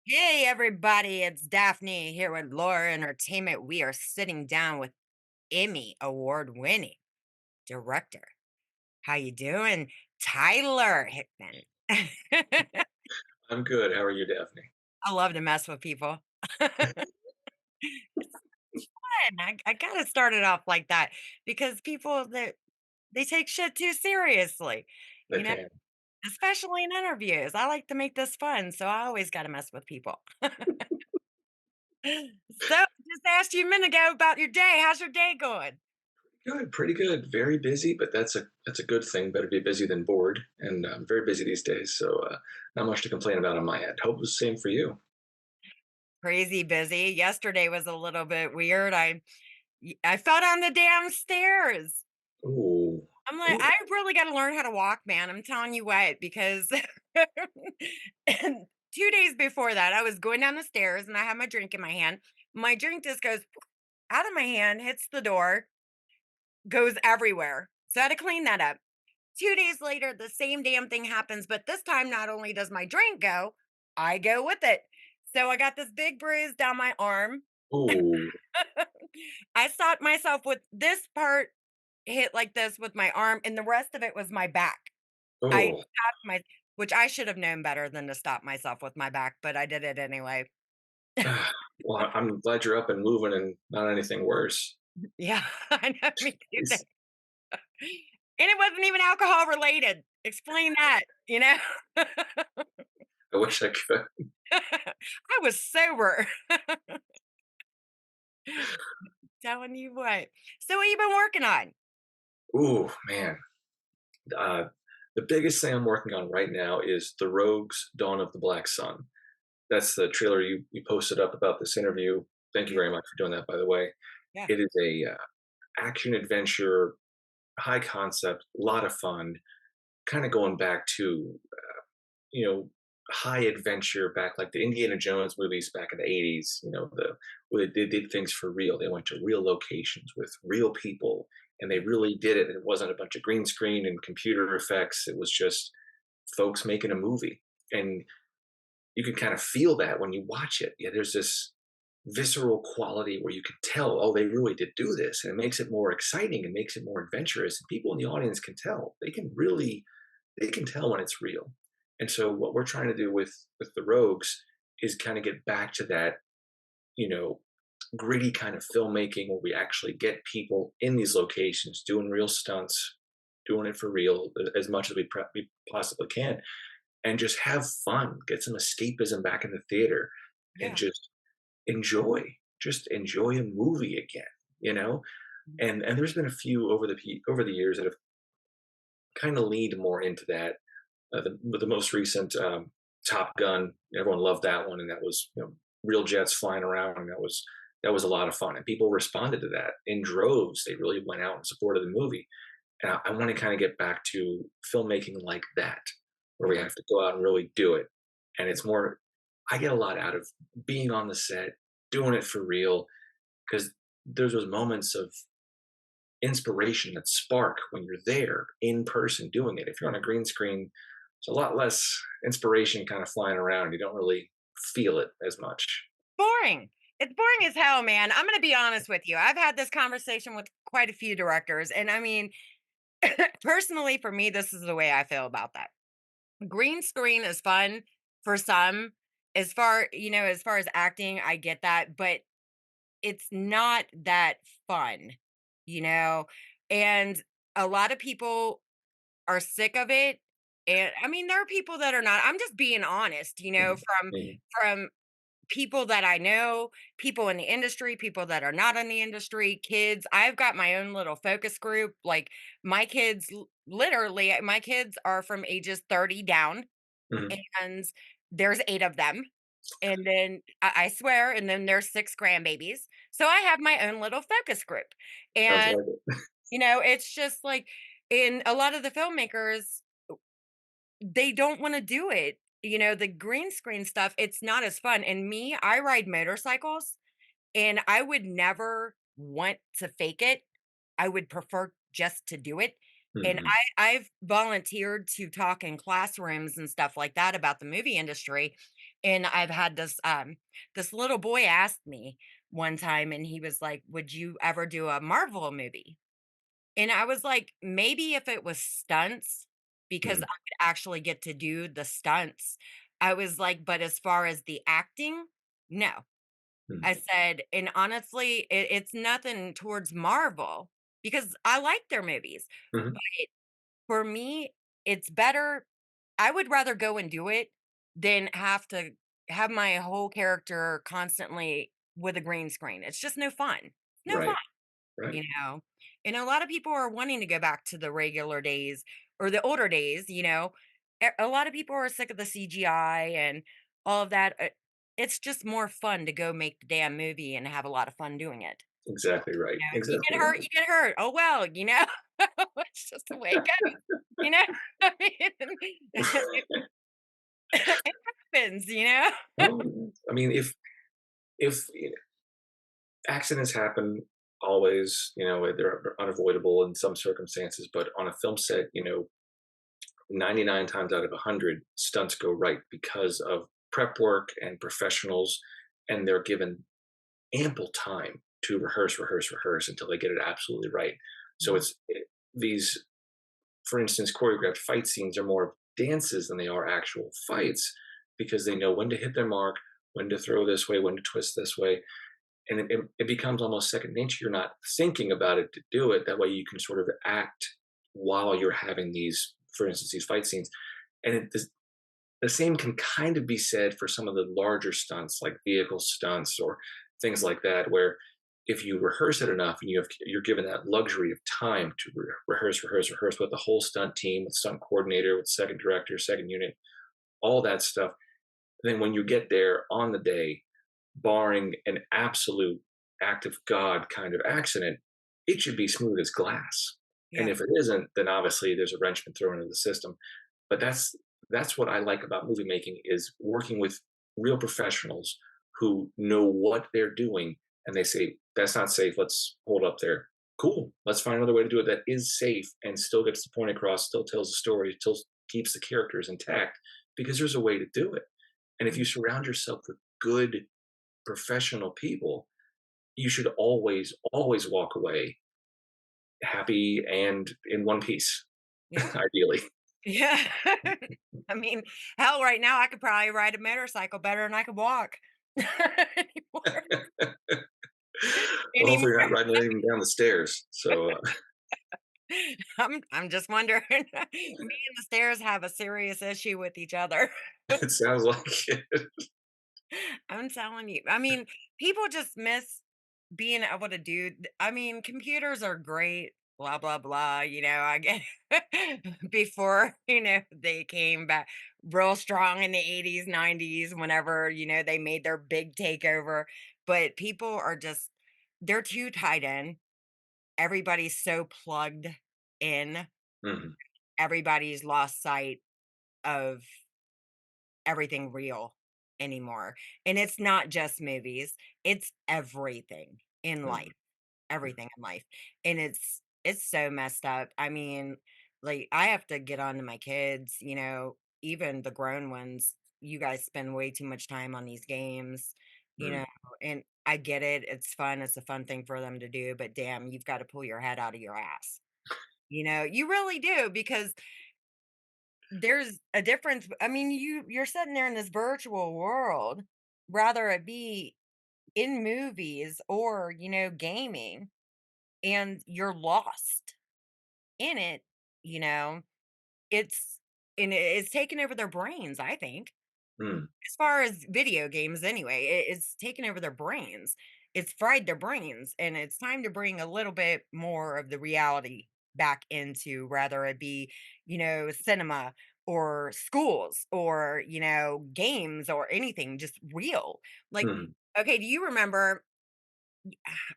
Hey, everybody, it's Daphne here with Laura Entertainment. We are sitting down with Emmy award-winning director. How you doing? Tyler Hickman. I I'm good. How are you, Daphne? love to mess with people. It's fun. I gotta start it off like that because people that they take shit too seriously, They you know, can. especially in interviews. I like to make this fun, so I always gotta mess with people. So, just asked you a minute ago about your day. How's your day going? Good, pretty good. Very busy, but that's a good thing. Better be busy than bored, and I'm very busy these days, so not much to complain about on my end. Hope it's the same for you. Crazy busy. Yesterday was a little bit weird. I fell down the damn stairs. Ooh, I'm like, ooh, I really got to learn how to walk, man. I'm telling you what, because and 2 days before that, I was going down the stairs and I had my drink in my hand. My drink just goes out of my hand, hits the door, goes everywhere. So I had to clean that up. 2 days later, the same damn thing happens, but this time not only does my drink go, I go with it. So I got this big bruise down my arm. ooh, I stopped myself with this part hit like this with my arm, and the rest of it was my back. I oh. stopped my which I should have known better than to stop myself with my back, but I did it anyway. Well, I'm glad you're up and moving and not anything worse. Yeah, I know, me too. Jeez. And it wasn't even alcohol related. Explain that? I wish I could. I was sober. Telling you what. So what you been working on? Ooh, man. Uh, the biggest thing I'm working on right now is The Rogues: Dawn of the Black Sun. That's the trailer you posted up about this interview. Thank you Yeah, very much for doing that, by the way. yeah, It is a action adventure, high concept, a lot of fun. Kind of going back to you know high adventure, back like the Indiana Jones movies back in the '80s. Where they did things for real. They went to real locations with real people, and they really did it. It wasn't a bunch of green screen and computer effects. It was just folks making a movie, and you can kind of feel that when you watch it. Yeah, there's this visceral quality where you can tell, oh, they really did do this, and it makes it more exciting and makes it more adventurous. And people in the audience can tell. They can tell when it's real. And so what we're trying to do with the Rogues is kind of get back to that, you know, gritty kind of filmmaking where we actually get people in these locations doing real stunts, doing it for real as much as we possibly can, and just have fun, get some escapism back in the theater, and yeah. just enjoy a movie again, you know. And there's been a few over the years that have kind of leaned more into that. The most recent Top Gun, everyone loved that one, and that was real jets flying around, and that was a lot of fun, and people responded to that in droves. They really went out and supported the movie, and I want to kind of get back to filmmaking like that, where we Yeah. have to go out and really do it, and it's more. I get a lot out of being on the set, doing it for real, because there's those moments of inspiration that spark when you're there in person doing it. If you're on a green screen, there's a lot less inspiration kind of flying around. You don't really feel it as much. Boring. It's boring as hell, man. I'm gonna be honest with you. I've had this conversation with quite a few directors, and I mean, personally, for me, this is the way I feel about that. Green screen is fun for some. As far as acting, I get that, but it's not that fun, you know? And a lot of people are sick of it. And I mean, there are people that are not. I'm just being honest, Mhm, from mhm. from people that I know, people in the industry, people that are not in the industry, kids. I've got my own little focus group. Like my kids, literally, my kids are from ages 30 down, Mhm. and there's 8 of them. And then I swear, and then there's 6 grandbabies. So I have my own little focus group. Sounds And, like it. it's just like, in a lot of the filmmakers, they don't want to do it. The green screen stuff, it's not as fun. And me, I ride motorcycles and I would never want to fake it. I would prefer just to do it. And Mhm. I've volunteered to talk in classrooms and stuff like that about the movie industry. And I've had this little boy asked me one time, and he was like, "Would you ever do a Marvel movie?" And I was like, "Maybe if it was stunts, because I Mhm, would actually get to do the stunts." I was like, "But as far as the acting, no." mhm, I said, and honestly, it's nothing towards Marvel because I like their movies. mhm, For me, it's better. I would rather go and do it than have to have my whole character constantly with a green screen. It's just no fun. No fun, right, right, you know? And a lot of people are wanting to go back to the regular days or the older days, you know? A lot of people are sick of the CGI and all of that. It's just more fun to go make the damn movie and have a lot of fun doing it. exactly right, You exactly get hurt, right. you get hurt. Oh well, you know? It's just the way it goes, you know? I mean, it happens, you know? Well, I mean, if accidents happen always, they're unavoidable in some circumstances, but on a film set, 99 times out of 100, stunts go right because of prep work and professionals, and they're given ample time to rehearse, rehearse, rehearse until they get it absolutely right. So Mhm. these, for instance, choreographed fight scenes are more of dances than they are actual fights because they know when to hit their mark, when to throw this way, when to twist this way, and it becomes almost second nature. You're not thinking about it to do it. That way, you can sort of act while you're having these, for instance, these fight scenes. And the same can kind of be said for some of the larger stunts, like vehicle stunts or things like that, where if you rehearse it enough and you're given that luxury of time to rehearse, rehearse, rehearse with the whole stunt team, with stunt coordinator, with second director, second unit, all that stuff, then when you get there on the day, barring an absolute act of God kind of accident, it should be smooth as glass. And Yeah. if it isn't, then obviously there's a wrench been thrown into the system. But that's what I like about movie making is working with real professionals who know what they're doing and they say, that's not safe, let's hold up there. Cool. Let's find another way to do it that is safe and still gets the point across, still tells the story, still keeps the characters intact because there's a way to do it. And if you Mhm. surround yourself with good professional people, you should always, always walk away happy and in one piece, Yeah. ideally. Yeah. I mean, hell, right now I could probably ride a motorcycle better than I could walk anymore. Well, hopefully, you're Anymore. not riding it even down the stairs. So I'm just wondering. Me and the stairs have a serious issue with each other. it sounds like it. I'm telling you. I mean, people just miss being able to do I mean, computers are great, blah, blah, blah, I get before, they came back real strong in the 80s, 90s, whenever, they made their big takeover. But people are just they're too tied in. Everybody's so plugged in. Mhm, Everybody's lost sight of everything real anymore. And it's not just movies, it's everything in mhm, life, everything in life. And it's so messed up. I mean, like I have to get on to my kids, even the grown ones. You guys spend way too much time on these games, you mhm, know, and I get it. It's fun. It's a fun thing for them to do, but damn, you've got to pull your head out of your ass. You really do because there's a difference. I mean, you're sitting there in this virtual world, rather it be in movies or, gaming, and you're lost in it, you know. It's it's taken over their brains, I think. mm, As far as video games anyway, it's taken over their brains. It's fried their brains, and it's time to bring a little bit more of the reality back into rather it be, cinema or schools or, games or anything just real. Like, mhm. okay, do you remember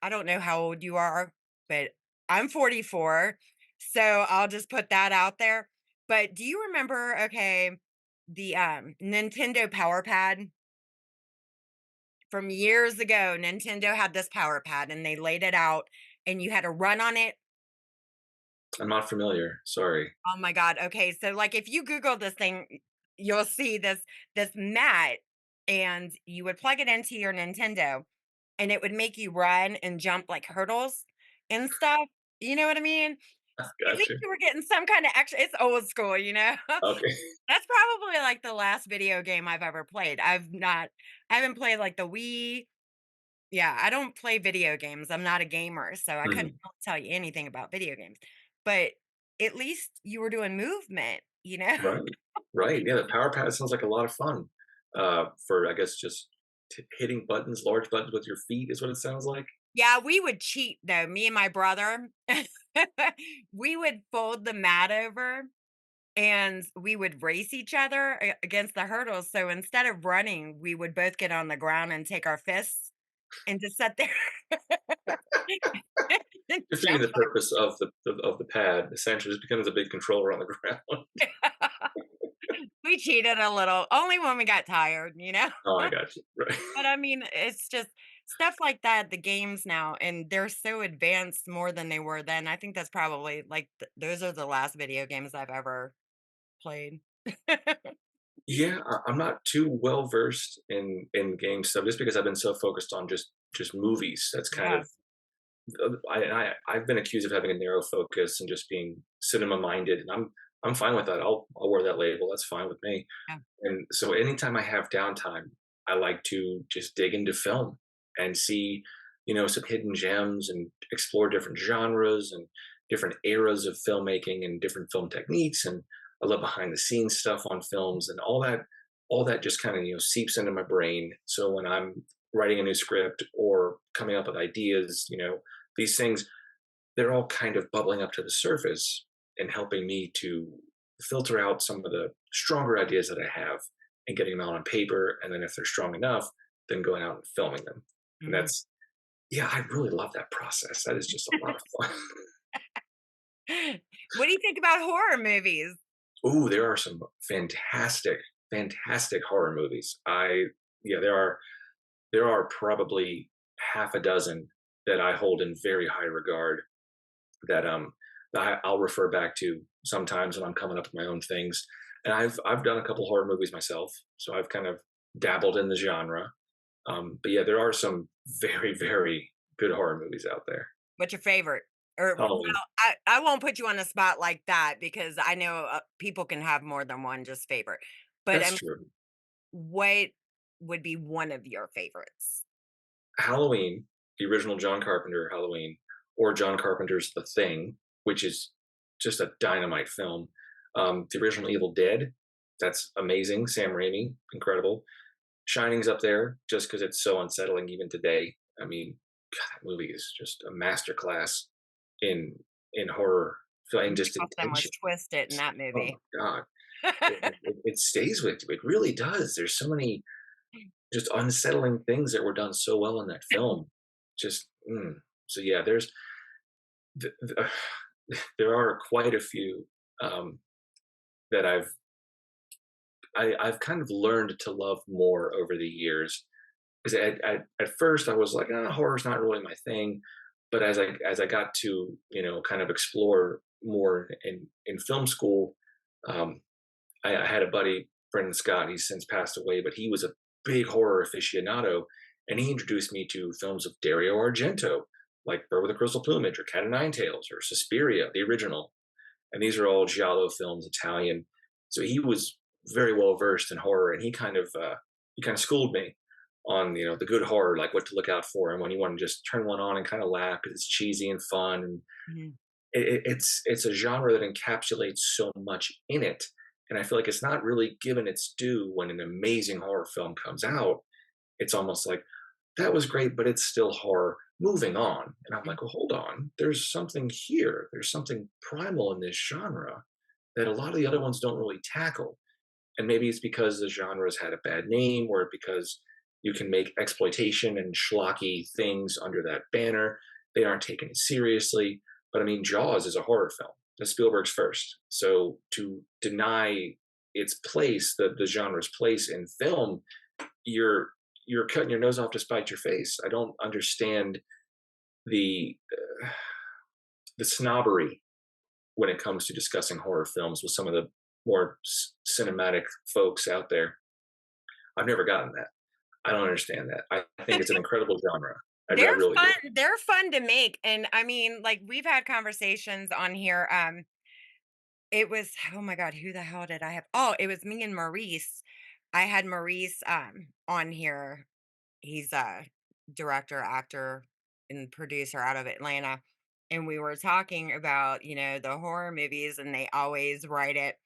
I don't know how old you are, but I'm 44, so I'll just put that out there. But do you remember, okay, the Nintendo Power Pad from years ago? Nintendo had this power pad and they laid it out and you had to run on it. I'm not familiar. Sorry. Oh my god. Okay, so like if you Google this thing, you'll see this mat. and you would plug it into your Nintendo, and it would make you run and jump like hurdles and stuff. You know what I mean? At least Gotcha. you were getting some kind of extra. It's old school, you know? Okay. That's probably like the last video game I've ever played. I haven't played like the Wii. Yeah, I don't play video games. I'm not a gamer, so I couldn't Mhm. really tell you anything about video games. But at least you were doing movement, you know? Right. Right. Yeah, the power pad sounds like a lot of fun. For I guess just hitting buttons, large buttons with your feet is what it sounds like. Yeah, we would cheat though, me and my brother. We would fold the mat over and we would race each other against the hurdles. So instead of running, we would both get on the ground and take our fists and just sit there and Defeating jump. the purpose of the pad essentially just becomes a big controller on the ground. We cheated a little, only when we got tired, you know? Oh, I got you. Right. But I mean, it's just stuff like that, the games now, and they're so advanced more than they were then. I think that's probably like those are the last video games I've ever played. Yeah, I'm not too well versed in game stuff just because I've been so focused on just movies. That's kind Yeah, of I've been accused of having a narrow focus and just being cinema minded, and I'm fine with that. I'll wear that label. That's fine with me. yeah. And so anytime I have downtime, I like to just dig into film and see, some hidden gems and explore different genres and different eras of filmmaking and different film techniques. And I love behind the scenes stuff on films and all that just kind of, seeps into my brain. So when I'm writing a new script or coming up with ideas, these things, they're all kind of bubbling up to the surface and helping me to filter out some of the stronger ideas that I have and getting them out on paper. And then if they're strong enough, then going out and filming them. And Mhm. that's, yeah, I really love that process. That is just a lot of fun. What do you think about horror movies? Ooh, there are some fantastic, fantastic horror movies. Yeah, there are probably half a dozen that I hold in very high regard that I'll refer back to sometimes when I'm coming up with my own things. And I've done a couple horror movies myself, so I've kind of dabbled in the genre. But yeah, there are some very very good horror movies out there. What's your favorite? Or well, Halloween, I won't put you on the spot like that because I know people can have more than one just favorite. But I that's mean, true. what would be one of your favorites? Halloween, the original John Carpenter Halloween, or John Carpenter's The Thing, which is just a dynamite film. The original Evil Dead, that's amazing. Sam Raimi, incredible. Shining's up there just because it's so unsettling even today. I mean, God, that movie is just a masterclass in in horror and just in Nicholson was tension. twisted in that Oh movie. my God, it stays with you. It really does. There's so many just unsettling things that were done so well in that film. Just so yeah, th- th- there are quite a few that I've kind of learned to love more over the years. Because at first I was like, horror's not really my thing. But as I got to kind of explore more in film school, um, I had a buddy, Brendan Scott. He's since passed away, but he was a big horror aficionado, and he introduced me to films of Dario Argento, like Bird with a Crystal Plumage, or Cat o' Nine Tails, or Suspiria, the original. And these are all giallo films, Italian. So he was very well versed in horror, and he kind of schooled me on the good horror, like what to look out for, and when you want to just turn one on and kind of laugh because it's cheesy and fun. And Mhm. it's a genre that encapsulates so much in it, and I feel like it's not really given its due when an amazing horror film comes out. It's almost like that was great, but it's still horror. Moving on, and I'm like, well, hold on. There's something here. There's something primal in this genre that a lot of the other ones don't really tackle. And maybe it's because the genre has had a bad name, or because you can make exploitation and schlocky things under that banner. They aren't taken seriously. But I mean, Jaws is a horror film. That's Spielberg's first. So to deny its place, the genre's place in film, you're you're cutting your nose off to spite your face. I don't understand the the snobbery when it comes to discussing horror films with some of the more cinematic folks out there. I've never gotten that. I don't understand that. I think it's an incredible genre. I They're really do. they're fun to make, and I mean, like, we've had conversations on here, it was oh my god, who the hell did I have? Oh, it was me and Maurice. I had Maurice, on here. He's a director, actor, and producer out of Atlanta, and we were talking about, the horror movies, and they always write it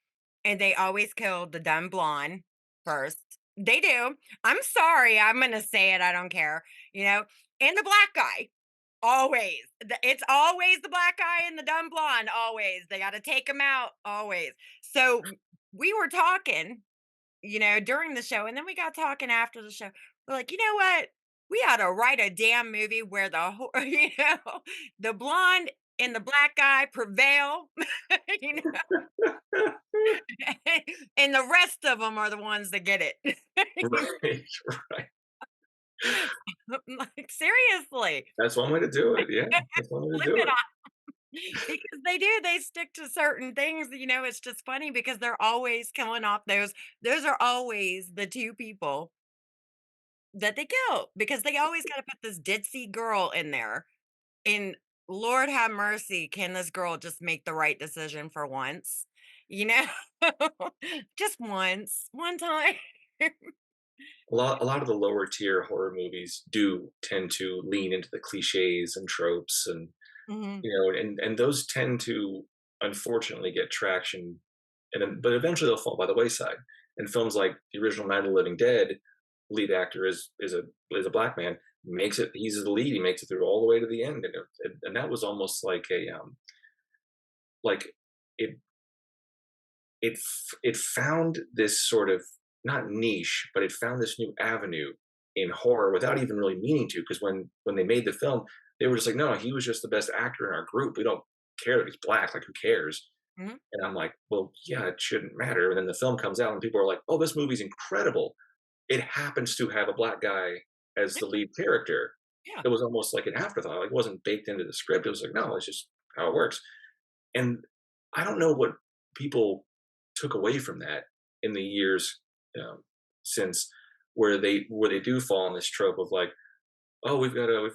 and they always kill the dumb blonde first. They do. I'm sorry, I'm gonna say it, I don't care, and the black guy. Always. It's always the black guy and the dumb blonde, always. They gotta take take 'em out, always. So, we were talking, during the show, and then we got talking after the show. We're like, "You know what? We ought to write a damn movie where the blonde and the black guy prevail, you know, and the rest of them are the ones that get it." You Right, right. I'm like, seriously, That's one way to do it, yeah. That's one way to flip do it it. because they do, they stick to certain things, it's just funny because they're always killing off those are always the 2 people that they kill because they always gotta put this ditzy girl in there, and Lord have mercy, can this girl just make the right decision for once? You know? Just once, one time. A lot of the lower tier horror movies do tend to lean into the cliches and tropes and, Mhm. and those tend to unfortunately get traction, and then but eventually they'll fall by the wayside. In films like the original Night of the Living Dead, lead actor is a black man, makes it he's the lead, he makes it through all the way to the end, and that was almost like like it it found this sort of not niche, but it found this new avenue in horror without even really meaning to. Because when they made the film, they were just like, no, he was just the best actor in our group. We don't care that he's black. Like, who cares? Mhm. And I'm like, well, yeah, it shouldn't matter. And then the film comes out, and people are like, oh, this movie's incredible. It happens to have a black guy as Yeah, the lead character. yeah. It was almost like an afterthought. Like, it wasn't baked into the script. It was like, no, it's just how it works. And I don't know what people took away from that in the years um, since, where they do fall in this trope of like, oh, we've got a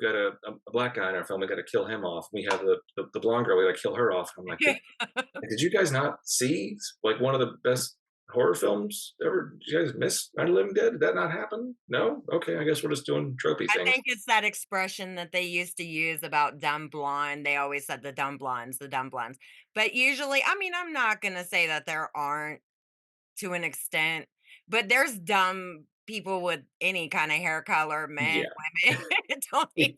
black guy in our film, we got to kill him off. We have the blonde girl, we got to kill her off. I'm like, did you guys not see like one of the best horror films ever? Did you guys miss Night of the Living Dead? Did that not happen? No. Okay, I guess we're just doing tropey I things. think it's that expression that they used to use about dumb blonde. They always said the dumb blondes, the dumb blondes. But usually, I mean, I'm not gonna say that there aren't to an extent, but there's dumb people with any kind of hair color, men, Yeah. women. It don't even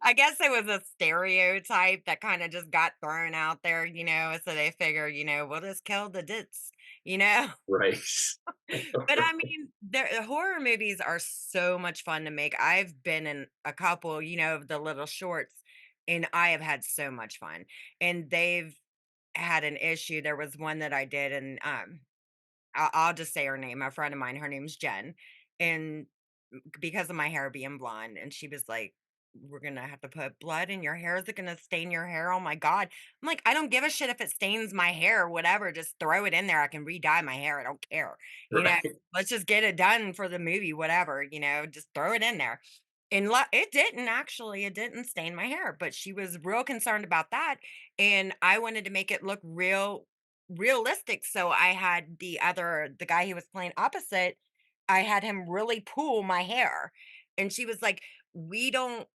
I guess it was a stereotype that kind of just got thrown out there, so they figure, we'll just kill the dits, you know? Right. But I mean, horror movies are so much fun to make. I've been in a couple, of the little shorts, and I have had so much fun. And they've had an issue. There was one that I did, and I'll just say her name. A friend of mine, her name's Jen, and because of my hair being blonde, and she was like, "We're gonna have to put blood in your hair. Is it gonna stain your hair? Oh my god!" I'm like, "I don't give a shit if it stains my hair, or whatever. Just throw it in there. I can re-dye my hair. I don't care. You know, Right. let's just get it done for the movie, whatever. Just throw it in there." And it didn't actually. It didn't stain my hair, but she was real concerned about that, and I wanted to make it look realistic. So I had the guy who was playing opposite, I had him really pull my hair. And she was like, "We don't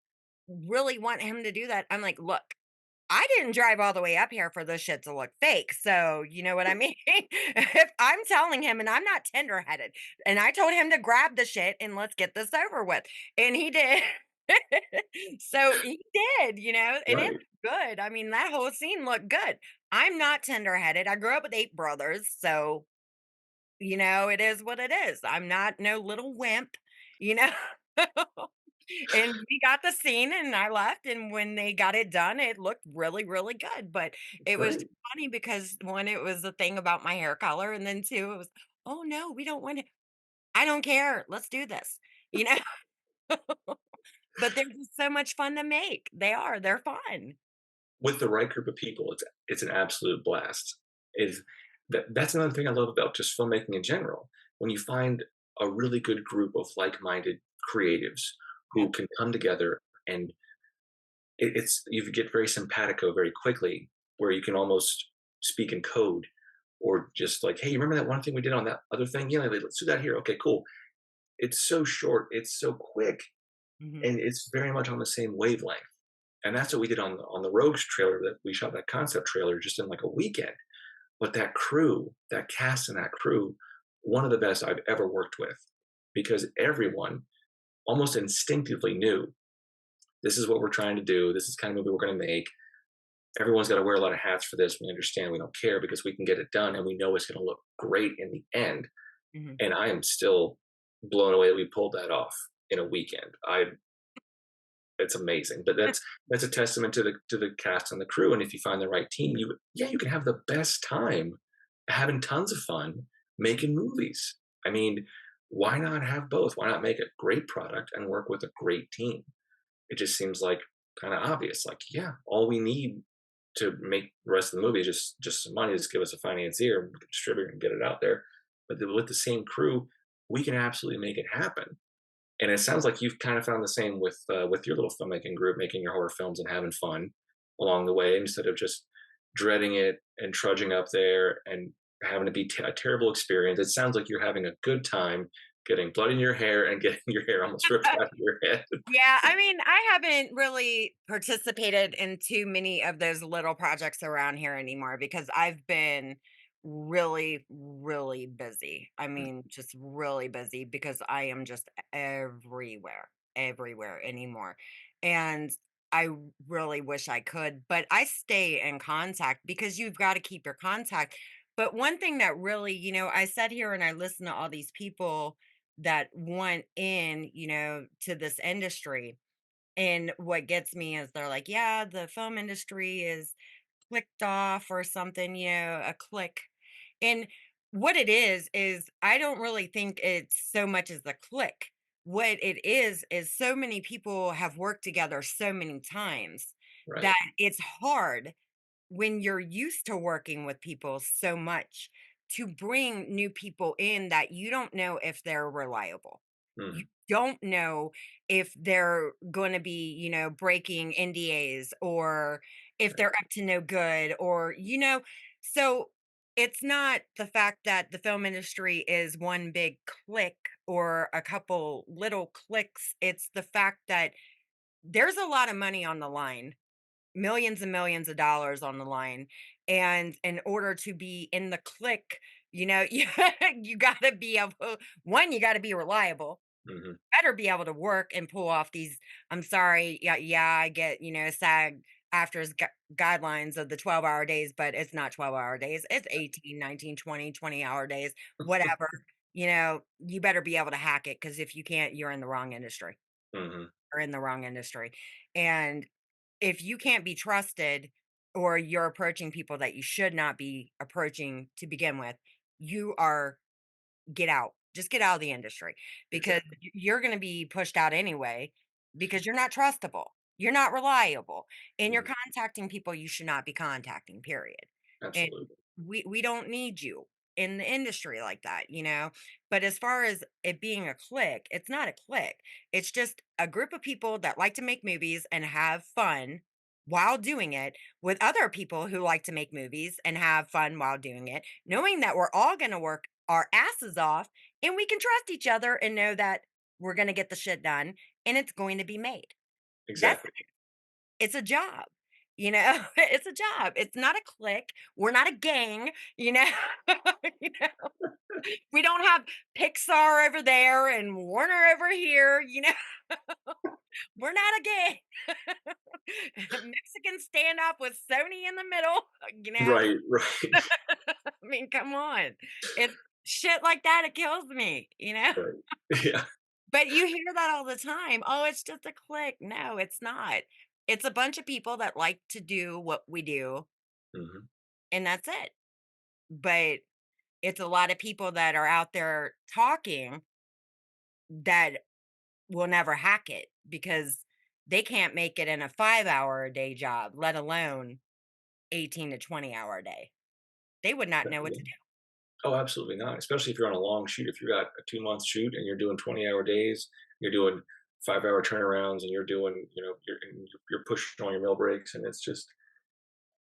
really want him to do that." I'm like, "Look, I didn't drive all the way up here for this shit to look fake. So, you know what I mean?" If I'm telling him, and I'm not tender-headed, and I told him to grab the shit and let's get this over with. And he did. So he did, and it Right. looked good. I mean, that whole scene looked good. I'm not tender-headed. I grew up with 8 brothers, so it is what it is. I'm not no little wimp, you know? And we got the scene and I left, and when they got it done, it looked really, really good, but it was Right. funny because, 1, it was the thing about my hair color, and then 2, it was, "Oh, no, we don't want it. I don't care. Let's do this." You know? But they're just so much fun to make. They are. They're fun. With the right group of people, it's an absolute blast. Is that's another thing I love about just filmmaking in general. When you find a really good group of like-minded creatives Yep. who can come together, and it's you get very simpatico very quickly, where you can almost speak in code, or just like, hey, you remember that one thing we did on that other thing? Yeah, let's do that here. Okay, cool. It's so short, it's so quick, Mhm. and it's very much on the same wavelength. And that's what we did on the Rogues trailer. That we shot that concept trailer just in like a weekend. But that crew, that cast and that crew, one of the best I've ever worked with, because everyone almost instinctively knew this is what we're trying to do. This is the kind of movie we're going to make. Everyone's got to wear a lot of hats for this. We understand. We don't care because we can get it done, and we know it's going to look great in the end. Mhm. And I am still blown away that we pulled that off in a weekend. I It's amazing. But that's a testament to the cast and the crew. And if you find the right team, you can have the best time having tons of fun making movies. I mean, why not have both? Why not make a great product and work with a great team? It just seems like kind of obvious. Like, yeah, all we need to make the rest of the movie is just some money. Just give us a financier, and we can distribute and get it out there. But with the same crew, we can absolutely make it happen. And it sounds like you've kind of found the same with your little filmmaking group, making your horror films and having fun along the way, instead of just dreading it and trudging up there and having to be a terrible experience. It sounds like you're having a good time getting blood in your hair and getting your hair almost ripped out of your head. Yeah, I mean, I haven't really participated in too many of those little projects around here anymore because I've been really, really busy. I mean, just really busy because I am just everywhere, everywhere anymore. And I really wish I could, but I stay in contact because you've got to keep your contact. But one thing that really, I sat here and I listened to all these people that want in, to this industry. And what gets me is they're like, yeah, the film industry is clicked off or something, a click. And what it is I don't really think it's so much as a click. What it is so many people have worked together so many times Right. that it's hard when you're used to working with people so much to bring new people in that you don't know if they're reliable. You Mhm. don't know if they're going to be, breaking NDAs or if Right. they're up to no good or, so it's not the fact that the film industry is one big click or a couple little clicks. It's the fact that there's a lot of money on the line, millions and millions of dollars on the line. And in order to be in the click, you got to be able, one, you got to be reliable, Mhm. better be able to work and pull off these. I'm sorry. Yeah. Yeah. I get, SAG after's guidelines of the 12-hour days, but it's not 12-hour days. It's 18, 19, 20, 20-hour days, whatever. You better be able to hack it because if you can't, you're in the wrong industry Mhm. or in the wrong industry. And if you can't be trusted or you're approaching people that you should not be approaching to begin with, you are get out. Just get out of the industry because Exactly. you're going to be pushed out anyway because you're not trustable. You're not reliable and you're Mhm. contacting people you should not be contacting, period. And Absolutely. we don't need you in the industry like that. But as far as it being a clique, it's not a clique. It's just a group of people that like to make movies and have fun while doing it with other people who like to make movies and have fun while doing it, knowing that we're all going to work our asses off and we can trust each other and know that we're going to get the shit done and it's going to be made. That's Exactly. it's a job. It's a job. It's not a clique. We're not a gang, you know. You know, we don't have Pixar over there and Warner over here. We're not a gang. Mexican standoff with Sony in the middle, you know. Right, right, I mean, come on. It's shit like that, it kills me. right. Yeah. But you hear that all the time. Oh, it's just a clique. No, it's not. It's a bunch of people that like to do what we do, Mhm. and that's it. But it's a lot of people that are out there talking that will never hack it because they can't make it in a 5 hour a day job, let alone 18 to 20-hour a day. They would not know what to Definitely. do. Oh, absolutely not, especially if you're on a long shoot. If you got a 2-month shoot and you're doing 20-hour days, you're doing 5-hour turnarounds, and you're doing, you're pushing all your meal breaks, and it's just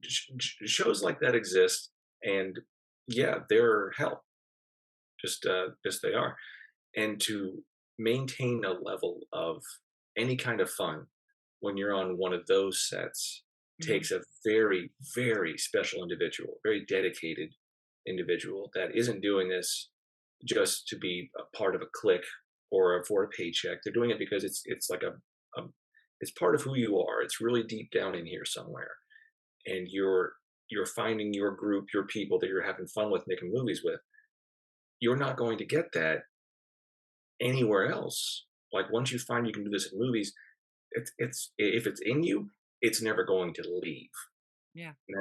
shows like that exist, and yeah, they're hell. Just they are. And to maintain a level of any kind of fun when you're on one of those sets Mhm. takes a very, very special individual, very dedicated individual that isn't doing this just to be a part of a clique or for a paycheck. They're doing it because it's like a it's part of who you are. It's really deep down in here somewhere, and you're finding your group, your people that you're having fun with, making movies with. You're not going to get that anywhere else. Like once you find you can do this in movies, it's if it's in you, it's never going to leave. Yeah. And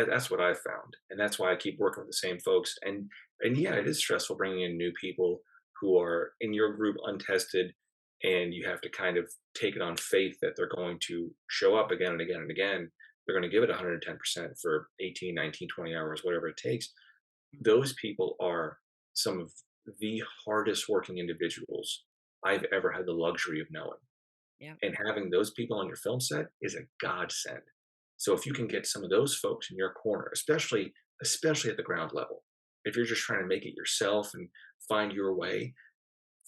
that's what I've found, and that's why I keep working with the same folks. And yeah, it is stressful bringing in new people who are in your group untested, and you have to kind of take it on faith that they're going to show up again and again and again. They're going to give it 110% for 18, 19, 20 hours, whatever it takes. Mm. Those people are some of the hardest working individuals I've ever had the luxury of knowing. Yeah. And having those people on your film set is a godsend. So if you can get some of those folks in your corner, especially at the ground level, if you're just trying to make it yourself and find your way,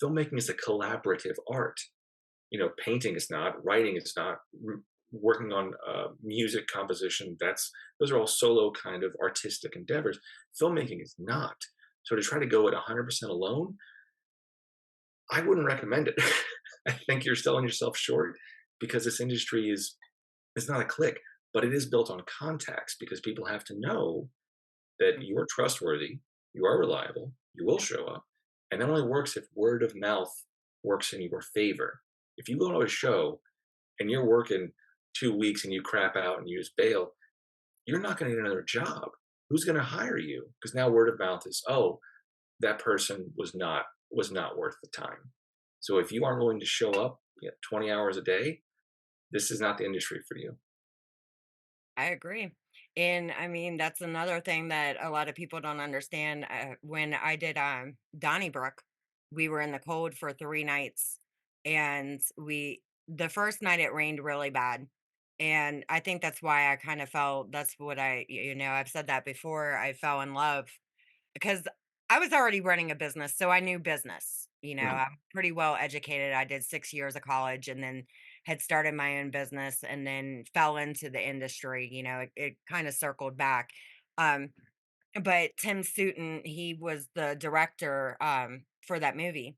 filmmaking is a collaborative art. Painting is not, writing is not, working on music composition. Those are all solo kind of artistic endeavors. Filmmaking is not. So to try to go at 100% alone, I wouldn't recommend it. I think you're selling yourself short because this industry is it's not a click, but it is built on contacts because people have to know that Mm. you're trustworthy, you are reliable, you will show up, and that only works if word of mouth works in your favor. If you go to a show and you're working 2 weeks and you crap out and you just bail, you're not going to get another job. Who's going to hire you? Because now word of mouth is, oh, that person was not worth the time. So if you aren't willing to show up 20 hours a day, this is not the industry for you. I agree. And I mean, that's another thing that a lot of people don't understand. When I did Donnybrook, we were in the cold for 3 nights. And the first night it rained really bad. And I think that's why I kind of felt that's what I've said that before. I fell in love because I was already running a business, so I knew business. Mhm. I'm pretty well educated. I did 6 years of college and then had started my own business and then fell into the industry. It kind of circled back. Um, but Tim Sutton, he was the director for that movie.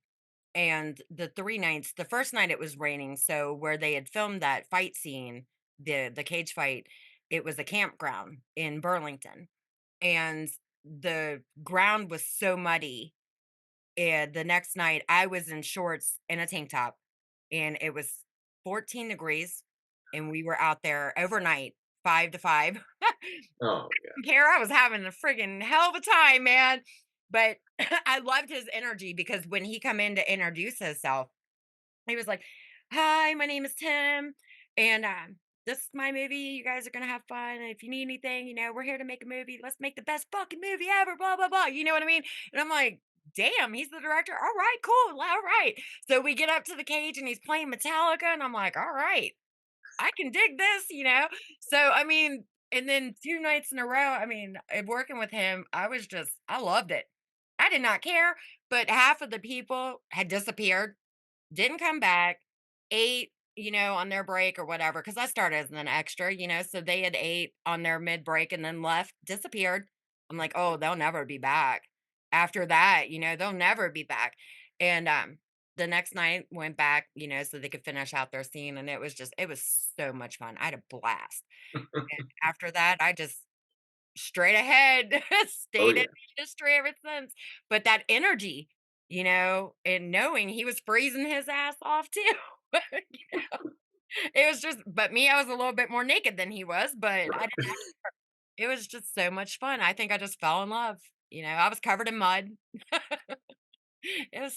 And the 3 nights, the first night it was raining. So where they had filmed that fight scene, the cage fight, it was a campground in Burlington and the ground was so muddy. And the next night, I was in shorts and a tank top, and it was 14 degrees, and we were out there overnight, 5 to 5. Oh, yeah. Didn't care, I was having a friggin' hell of a time, man. But I loved his energy because when he come in to introduce himself, he was like, "Hi, my name is Tim, and this is my movie. You guys are gonna have fun. And if you need anything, we're here to make a movie. Let's make the best fucking movie ever." Blah blah blah. You know what I mean? And I'm like, "Damn, he's the director. All right, cool. All right." So we get up to the cage and he's playing Metallica, and I'm like, "All right, I can dig this." So I mean, and then 2 nights in a row. I mean, working with him, I loved it. I did not care, but half of the people had disappeared didn't come back, ate, on their break or whatever, because I started as an extra, so they had ate on their mid break and then left, disappeared. I'm like, oh, they'll never be back. After that, they'll never be back. And the next night went back, so they could finish out their scene. And it was so much fun. I had a blast. And after that, I just straight ahead, Oh, stayed in yeah. the industry ever since. But that energy, and knowing he was freezing his ass off too. It was just but me, I was a little bit more naked than he was, but I Right. didn't it was just so much fun. I think I just fell in love. I was covered in mud. It was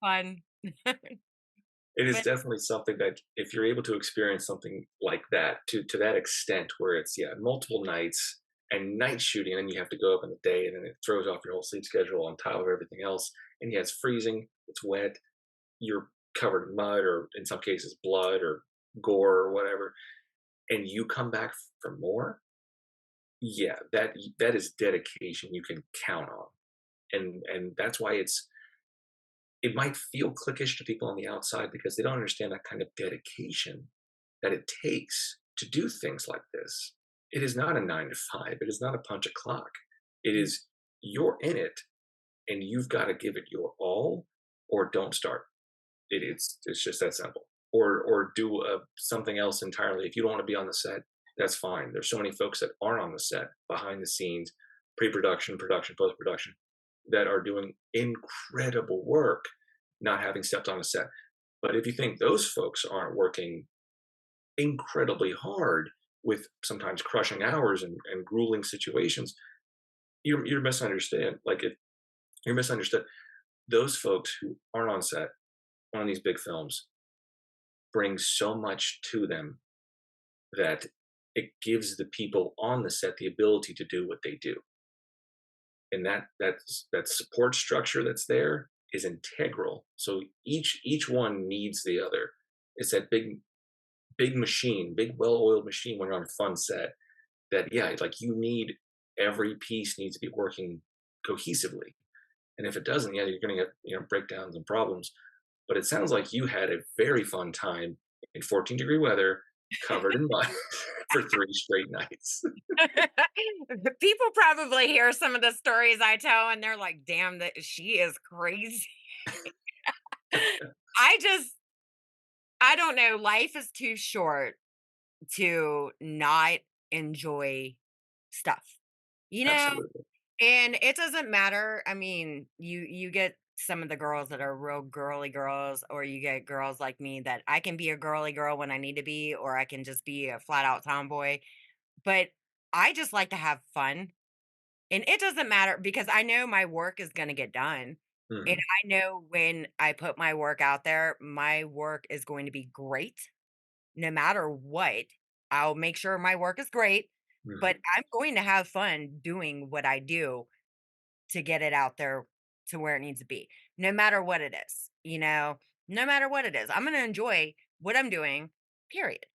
fun. It is But definitely something that if you're able to experience something like that to that extent where it's, yeah, multiple nights and night shooting, and then you have to go up in the day, and then it throws off your whole sleep schedule on top of everything else. And yeah, it's freezing, it's wet, you're covered in mud or in some cases blood or gore or whatever, and you come back for more. Yeah, that is dedication you can count on, and that's why it might feel cliquish to people on the outside because they don't understand that kind of dedication that it takes to do things like this. It is not a 9 to 5. It is not a punch a clock. It Mm. is you're in it and you've got to give it your all or don't start. It's just that simple. Or do something else entirely. If you don't want to be on the set, that's fine. There's so many folks that aren't on the set, behind the scenes, pre-production, production, post-production, that are doing incredible work, not having stepped on a set. But if you think those folks aren't working incredibly hard with sometimes crushing hours and grueling situations, you're misunderstand. Like you're misunderstood. Those folks who aren't on set on these big films bring so much to them that it gives the people on the set the ability to do what they do. And that support structure that's there is integral. So each one needs the other. It's that big machine, big well-oiled machine when you're on a fun set that yeah, like you need every piece needs to be working cohesively. And if it doesn't, yeah, you're gonna get, breakdowns and problems. But it sounds like you had a very fun time in 14-degree weather, covered in mud for 3 straight nights. People probably hear some of the stories I tell and they're like, damn, that she is crazy. I just, I don't know. Life is too short to not enjoy stuff, you know? Absolutely. And it doesn't matter. I mean, you get some of the girls that are real girly girls, or you get girls like me that I can be a girly girl when I need to be, or I can just be a flat out tomboy. But I just like to have fun. And it doesn't matter because I know my work is gonna get done. And Mhm, I know when I put my work out there, my work is going to be great no matter what. I'll make sure my work is great, but mhm, I'm going to have fun doing what I do to get it out there to where it needs to be, no matter what it is, no matter what it is. I'm going to enjoy what I'm doing, period.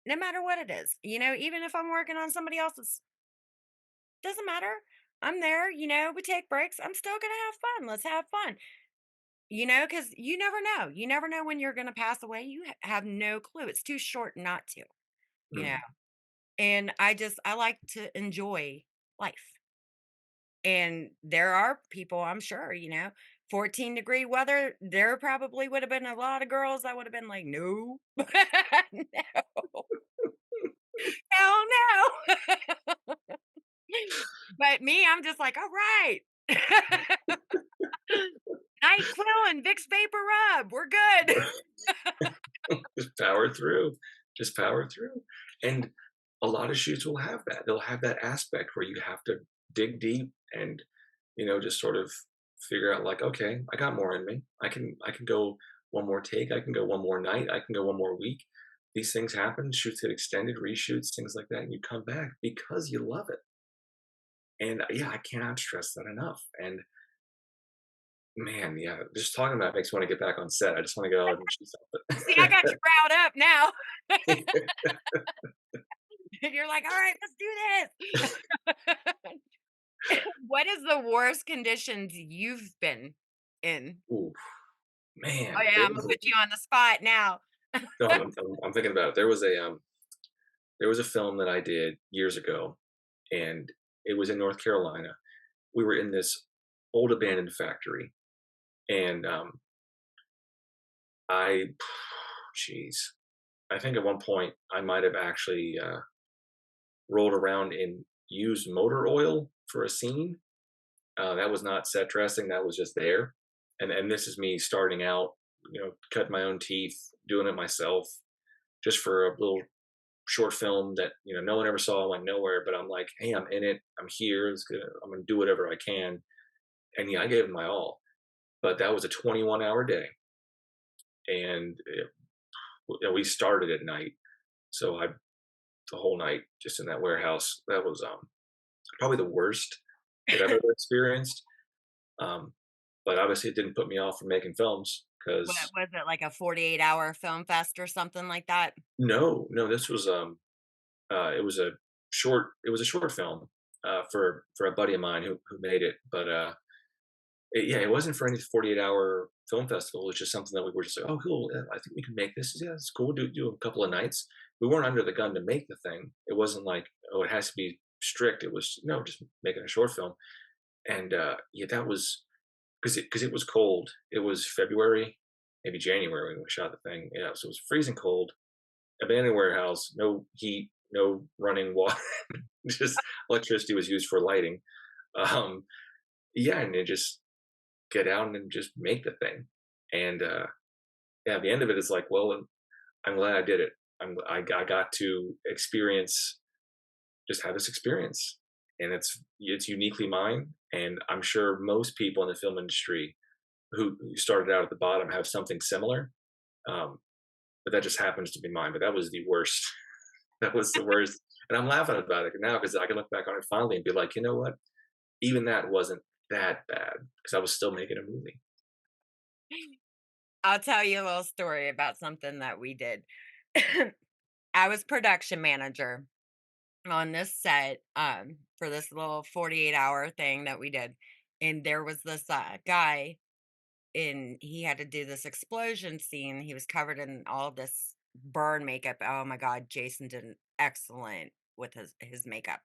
No matter what it is, even if I'm working on somebody else's, doesn't matter. I'm there, we take breaks. I'm still going to have fun. Let's have fun, because you never know. You never know when you're going to pass away. You have no clue. It's too short not to, you know. mhm. And I like to enjoy life. And there are people, I'm sure, 14-degree weather, there probably would have been a lot of girls that would have been like, "No." No. Hell no. But me, I'm just like, "All right." NyQuil and Vicks Vapor Rub, we're good. Just power through. Just power through. And a lot of shoots will have that. They'll have that aspect where you have to dig deep and, just sort of figure out like, okay, I got more in me. I can go one more take. I can go one more night. I can go one more week. These things happen. Shoots get extended, reshoots, things like that, and you come back because you love it. And yeah, I cannot stress that enough. And man, yeah, just talking about it makes me want to get back on set. I just want to go out and shoot See, I got something. you riled up now. You're like, "All right, let's do this." What is the worst conditions you've been in? Ooh, Oh, man, yeah, there Imma was a put you on the spot now. no, I'm thinking about it. There was a film that I did years ago, and it was in North Carolina. We were in this old abandoned factory, and, I jeez, I think at one point I might have actually, rolled around in used motor oil for a scene. That was not set dressing, that was just there, and this is me starting out, cutting my own teeth, doing it myself, just for a little short film that no one ever saw, went nowhere. But I'm like, hey, I'm in it. I'm here. I'm gonna do whatever I can. And yeah, I gave it my all. But that was a 21-hour day, and we started at night. So I the whole night just in that warehouse. That was probably the worst that I've ever experienced. Um, but obviously, it didn't put me off from making films What because was it, like a 48-hour film fest or something like that? no, no, this was it was a short film for a buddy of mine who made it, but yeah, it wasn't for any 48-hour film festival. It was just something that we were just like, oh, cool. Yeah, I think we can make this. Yeah, it's cool. Do a couple of nights. We weren't under the gun to make the thing. It wasn't like, oh, it has to be strict. It was no, just making a short film. And yeah, that was because it was cold. It was February, maybe January when we shot the thing. Yeah, so it was freezing cold. Abandoned warehouse, no heat, no running water, just electricity was used for lighting. Um, yeah, and it just get out and just make the thing. And yeah, at the end of it, it's like, well, I'm glad I did it. I got to experience, just have this experience, and it's uniquely mine. And I'm sure most people in the film industry who started out at the bottom have something similar. Um, but that just happens to be mine. But that was the worst. That was the worst. And I'm laughing about it now because I can look back on it fondly and be like, you know what? Even that wasn't that bad because I was still making a movie. I'll tell you a little story about something that we did. I was production manager on this set, for this little 48-hour thing that we did, and there was this, guy, and he had to do this explosion scene. He was covered in all this burn makeup. Oh my god, Jason did an excellent with his makeup,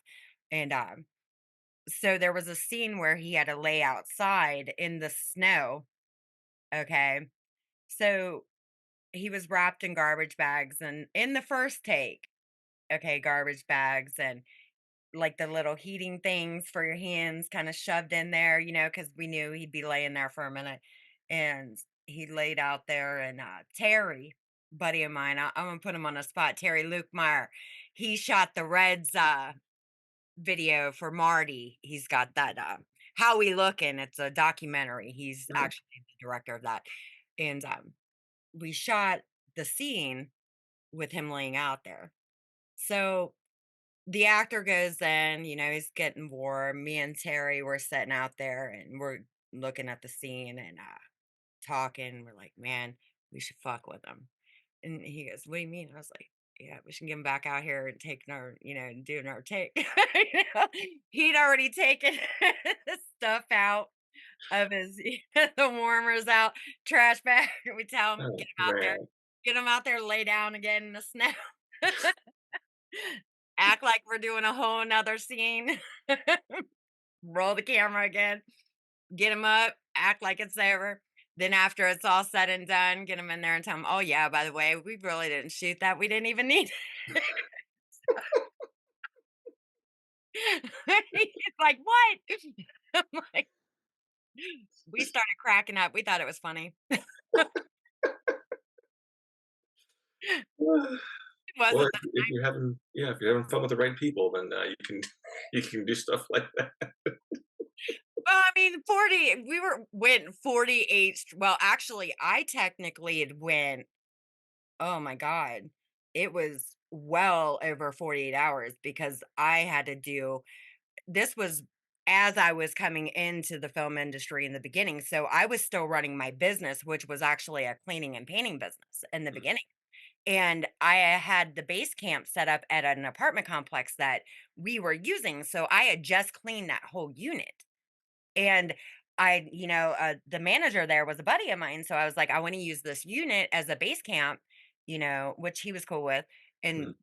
and, so there was a scene where he had to lay outside in the snow, okay? So, he was wrapped in garbage bags, and in the first take, okay, garbage bags and like the little heating things for your hands kind of shoved in there, because we knew he'd be laying there for a minute. And he laid out there, and Terry, buddy of mine, I'm gonna put him on the spot. Terry Luke Meyer, he shot the Reds video for Marty. He's got that How We Looking. It's a documentary. He's Oh, actually the director of that. And we shot the scene with him laying out there. So the actor goes in, he's getting warm. Me and Terry were sitting out there and we're looking at the scene and talking. We're like, man, we should fuck with him. And he goes, what do you mean? I was like, yeah, we should get him back out here and taking our, doing our take. He'd already taken the stuff out of his, the warmers out, trash bag. We tell him, oh man. get him out there, lay down again in the snow. Act like we're doing a whole nother scene. Roll the camera again, get him up, act like it's over. Then after it's all said and done, get him in there and tell him, "Oh yeah, by the way, we really didn't shoot that. We didn't even need." He's like, "What?" I'm like, we started cracking up. We thought it was funny. It Well, wasn't the if you're having yeah, if you're having fun with the right people, then you can you can do stuff like that. well, I mean, 40, we went 48. Well, actually, I technically had went, oh my god, it was well over 48 hours because I had to do this was as I was coming into the film industry in the beginning. So I was still running my business, which was actually a cleaning and painting business in the Mm, beginning. And I had the base camp set up at an apartment complex that we were using. So I had just cleaned that whole unit. And the manager there was a buddy of mine. So I was like, I want to use this unit as a base camp, which he was cool with. And mm,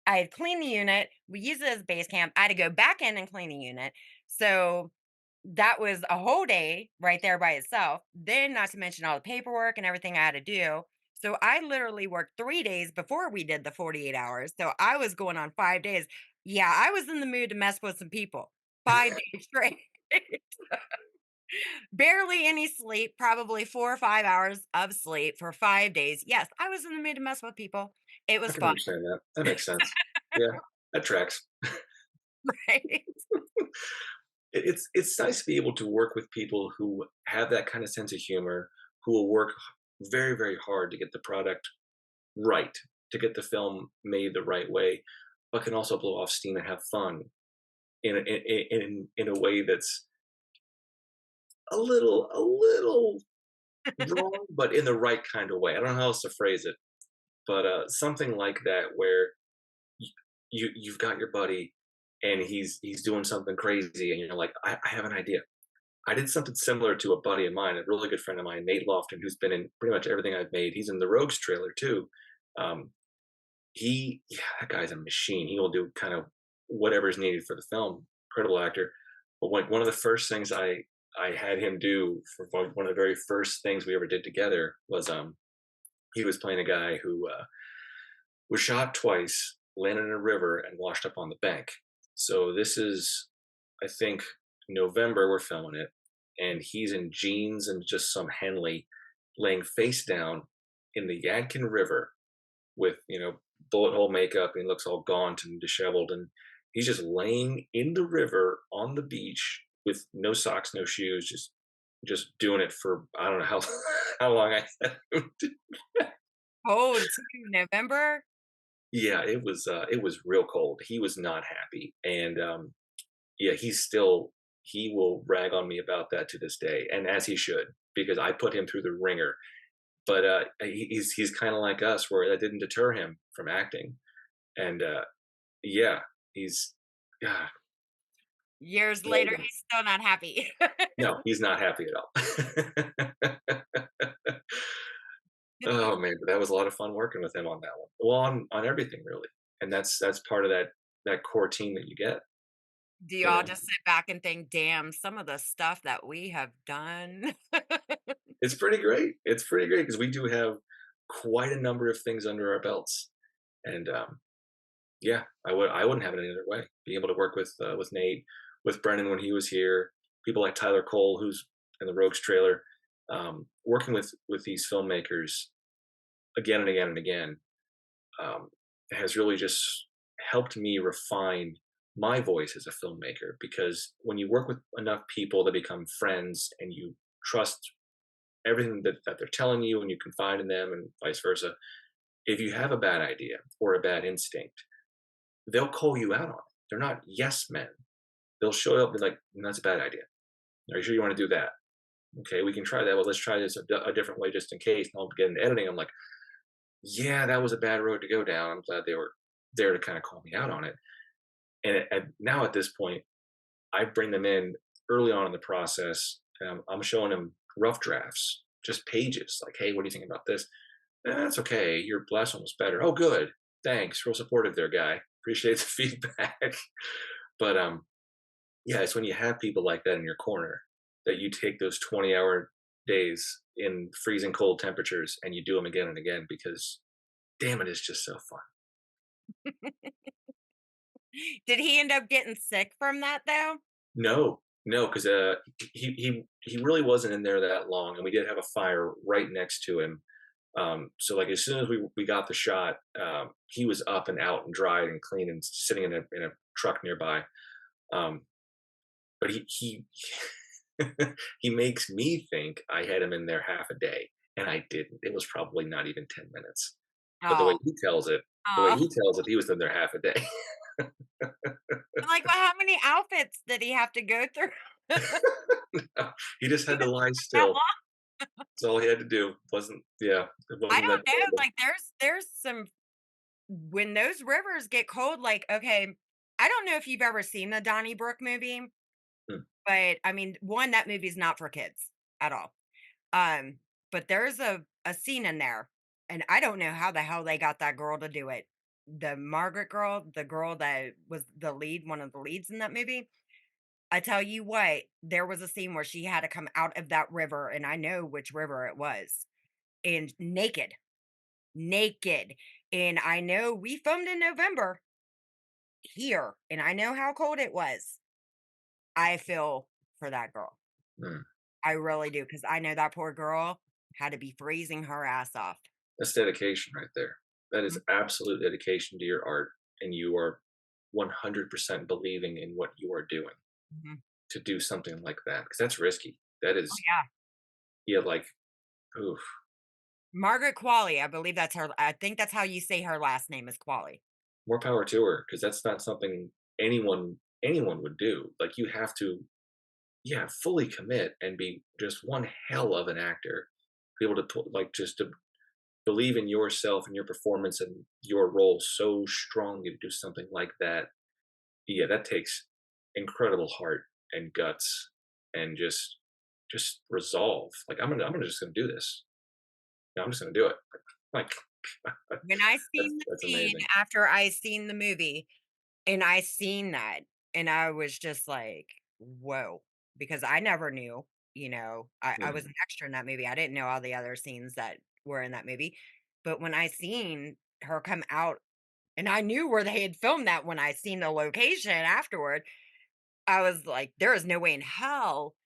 I had cleaned the unit. We used it as base camp. I had to go back in and clean the unit. So that was a whole day right there by itself. Then, not to mention all the paperwork and everything I had to do. So I literally worked 3 days before we did the 48 hours. So I was going on 5 days. Yeah, I was in the mood to mess with some people 5 days straight. Barely any sleep, probably 4 or 5 hours of sleep for 5 days. Yes, I was in the mood to mess with people. It I was can fun, understand that. That makes sense. Yeah, that tracks. right? It's nice to be able to work with people who have that kind of sense of humor, who will work very, very hard to get the product right, to get the film made the right way. but can also blow off steam and have fun in a way that's a little wrong, but in the right kind of way. I don't know how else to phrase it, but something like that where y- you've got your buddy and he's doing something crazy, and you're like, I have an idea. I did something similar to a buddy of mine, a really good friend of mine, Nate Lofton, who's been in pretty much everything I've made. He's in the Rogues trailer too. Um, yeah, that guy's a machine. He will do kind of whatever is needed for the film. Incredible actor. But one of the first things I had him do for one of the very first things we ever did together was he was playing a guy who was shot twice, landed in a river, and washed up on the bank. So this is, I think, November. We're filming it, and he's in jeans and just some Henley, laying face down in the Yadkin River with bullet hole makeup, and he looks all gaunt and disheveled, and he's just laying in the river on the beach with no socks, no shoes, just doing it for I don't know how how long I said. Cold too, November? Yeah, it was real cold. He was not happy, and yeah, he will rag on me about that to this day, and as he should, because I put him through the ringer. But he's kind of like us, where that didn't deter him from acting, and yeah, he's God, Years love later, him. he's still not happy. No, he's not happy at all. Oh man, but that was a lot of fun working with him on that one. Well, on everything really, and that's part of that core team that you get. Do You y'all know, just sit back and think, "Damn, some of the stuff that we have done?" it's pretty great. It's pretty great because we do have quite a number of things under our belts, and yeah, I wouldn't have it any other way. Being able to work with Nate, with Brennan when he was here, people like Tyler Cole, who's in the Rogues trailer, working with these filmmakers again and again and again, um, has really just helped me refine my voice as a filmmaker. Because when you work with enough people that become friends and you trust everything that they're telling you and you confide in them and vice versa, if you have a bad idea or a bad instinct, they'll call you out on it. They're not yes men. They'll show up and be like, "No, that's a bad idea. Are you sure you want to do that? Okay, we can try that. Well, let's try this a different way just in case." And I'll get into editing. I'm like, yeah, that was a bad road to go down. I'm glad they were there to kind of call me out on it. And now at this point, I bring them in early on in the process. And I'm showing them rough drafts, just pages. Like, hey, what do you think about this? That's okay. Your last one was better. Oh, good. Thanks. Real supportive there, guy. Appreciate the feedback. But yeah, it's when you have people like that in your corner that you take those 20-hour days in freezing cold temperatures and you do them again and again because damn it is just so fun. Did he end up getting sick from that though? No, no, because he really wasn't in there that long, and we did have a fire right next to him. So like as soon as we got the shot, he was up and out and dried and clean and sitting in a truck nearby. Um, but he he makes me think I had him in there half a day, and I didn't. It was probably not even 10 minutes. But Oh, the way oh. he tells it, he was in there half a day. Like, well, how many outfits did he have to go through? He just had to lie That still. long? That's all he had to do. Wasn't yeah, it I wasn't that don't know. terrible. Like, there's some when those rivers get cold. Like, okay, I don't know if you've ever seen the Donnybrook movie, Mm, but I mean, one, that movie's not for kids at all. Um, but there's a scene in there, and I don't know how the hell they got that girl to do it. The Margaret girl, the girl that was the lead, one of the leads in that movie. I tell you what, there was a scene where she had to come out of that river, and I know which river it was, and naked, naked. And I know we filmed in November here, and I know how cold it was. I feel for that girl. mm. I really do, because I know that poor girl had to be freezing her ass off. That's dedication right there. That is Mhm, absolute dedication to your art, and you are 100% believing in what you are doing mhm. to do something like that because that's risky. That Oh, is, yeah. yeah, like, oof. Margaret Qualley, I believe that's her. I think that's how you say her last name is Qualley. more power to her because that's not something anyone would do. Like, you have to, yeah, fully commit and be just one hell of an actor. Be able to put, like, just to believe in yourself and your performance and your role so strongly to do something like that. Yeah, that takes incredible heart and guts and just resolve. Like, I'm gonna just gonna do this. Yeah, I'm just gonna do it. Like, When I that's seen the that's scene amazing. after I seen the movie, and I seen that, and I was just like, "Whoa," because I never knew, I Mhm. was an extra in that movie, I didn't know all the other scenes that were in that movie, but when I seen her come out and I knew where they had filmed that when I seen the location afterward, I was like, "There is no way in hell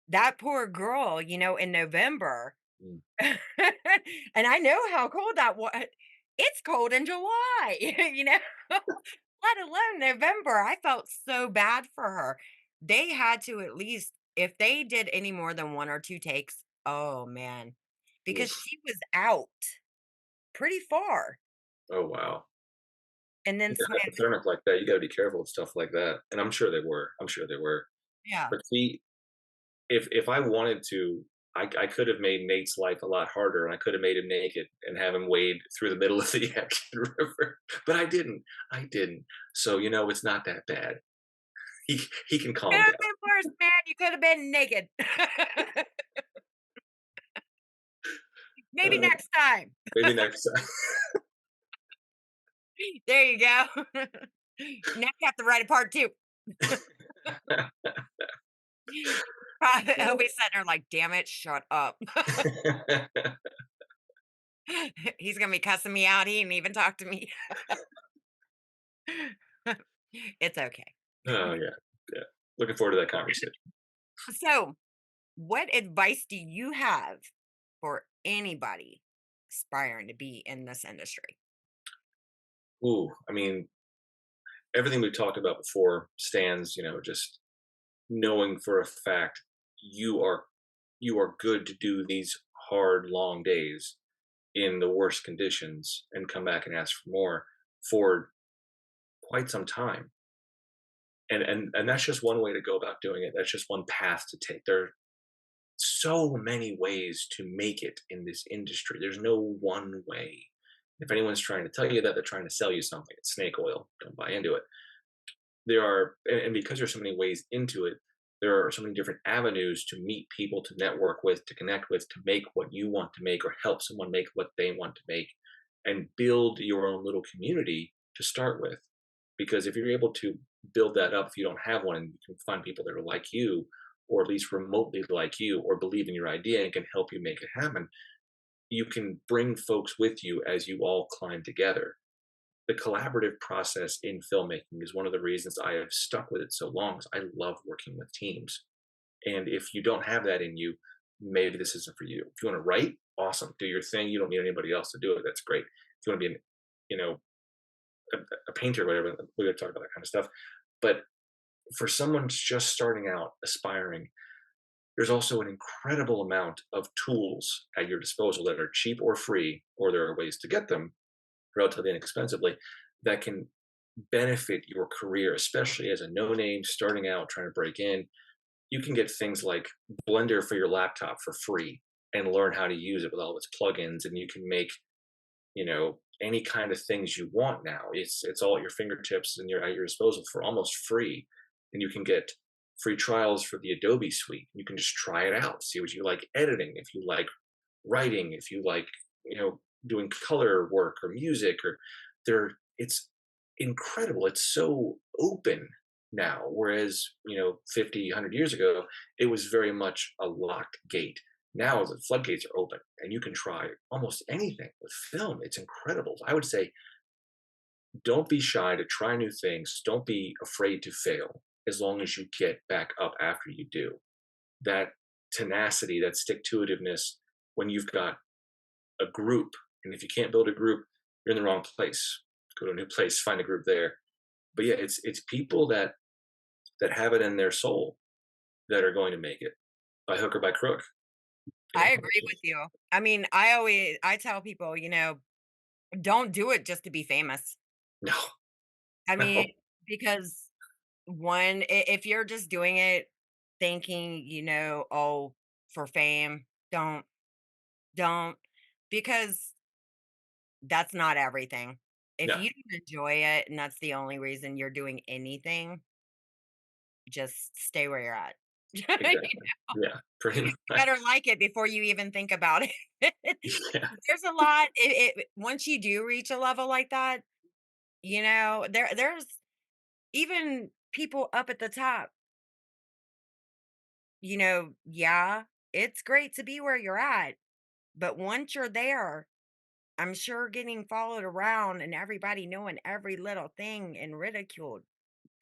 that poor girl, in November." Mm. And I know how cold that was. It's cold in July, let alone November. I felt so bad for her. They had to at least, if they did any more than 1 or 2 takes, oh, man, because Oof. she was out pretty far Oh, wow. and then Yeah, swam. hypothermic like that, you gotta be careful with stuff like that, and I'm sure they were. I'm sure they were. Yeah. But see, if I wanted to, I could have made Nate's life a lot harder, and I could have made him naked and have him wade through the middle of the Yadkin River, but I didn't. I didn't. So, it's not that bad. He can Could calm have down. been worse, man. You could have been naked. Maybe Uh, next time. maybe next time. There you go. Now you have to write a part 2. He'll be sitting there like, "Damn it, shut up." He's gonna be cussing me out. He didn't even talk to me. It's okay. Oh, yeah, yeah. Looking forward to that conversation. So, what advice do you have for anybody aspiring to be in this industry? Ooh, I mean, everything we talked about before stands, just knowing for a fact you are you are good to do these hard, long days in the worst conditions and come back and ask for more for quite some time. And that's just one way to go about doing it. That's just one path to take. There are so many ways to make it in this industry. There's no one way. If anyone's trying to tell you that, they're trying to sell you something. It's snake oil. Don't buy into it. There are, and because there's so many ways into it, there are so many different avenues to meet people, to network with, to connect with, to make what you want to make or help someone make what they want to make and build your own little community to start with. Because if you're able to build that up, if you don't have one, and you can find people that are like you, or at least remotely like you, or believe in your idea and can help you make it happen, you can bring folks with you as you all climb together. The collaborative process in filmmaking is one of the reasons I have stuck with it so long. Is I love working with teams. And if you don't have that in you, maybe this isn't for you. If you want to write, awesome, do your thing. You don't need anybody else to do it. That's great. If you want to be you know, a painter, whatever, we're going to talk about that kind of stuff. But for someone just starting out, aspiring, there's also an incredible amount of tools at your disposal that are cheap or free, or there are ways to get them relatively inexpensively that can benefit your career, especially as a no name starting out trying to break in. You can get things like Blender for your laptop for free and learn how to use it with all its plugins, and you can make any kind of things you want now. It's all at your fingertips and you're at your disposal for almost free, and you can get free trials for the Adobe suite. You can just try it out, see what you like editing, if you like writing, if you like doing color work or music, or there it's incredible. It's so open now, whereas 50, 100 years ago it was very much a locked gate. Now the floodgates are open and you can try almost anything with film. It's incredible. I would say don't be shy to try new things. Don't be afraid to fail as long as you get back up after you do. That tenacity, that stick to itiveness when you've got a group. And if you can't build a group, you're in the wrong place. Go to a new place, find a group there. But yeah, it's people that have it in their soul that are going to make it by hook or by crook. You I know, agree with you. I mean, I tell people, don't do it just to be famous. no, I mean, because one, if you're just doing it thinking, oh, for fame, don't, don't, because that's not everything. If No, you don't enjoy it and that's the only reason you're doing anything, just stay where you're at. exactly. Yeah, pretty You much. better like it before you even think about it. Yeah. There's a lot. Once you do reach a level like that, there's even people up at the top. Yeah, it's great to be where you're at, but once you're there, I'm sure getting followed around and everybody knowing every little thing and ridiculed,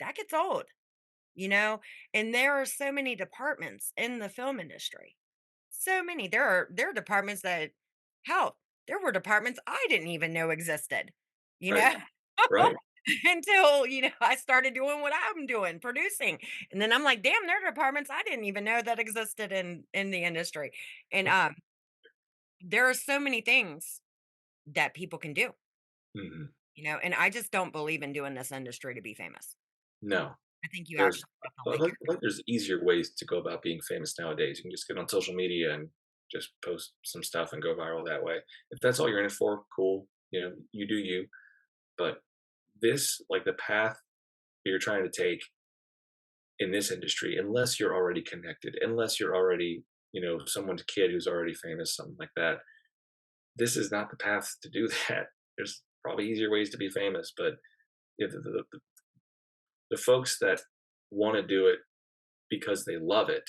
that gets old, you know? And there are so many departments in the film industry. So many. There are departments that, hell, there were departments I didn't even know existed, you Right, know? right. Until, I started doing what I'm doing, producing. And then I'm like, damn, there are departments I didn't even know that existed in the industry. And there are so many things that people can do, Mhm. and I just don't believe in doing this industry to be famous. No, I think you there's actually have to I like like your I like there's easier ways to go about being famous nowadays. You can just get on social media and just post some stuff and go viral that way. If that's all you're in it for, cool, you do you. But this, like the path you're trying to take in this industry, unless you're already connected, unless you're already, someone's kid who's already famous, something like that, this is not the path to do that. There's probably easier ways to be famous, but yeah, the folks that want to do it because they love it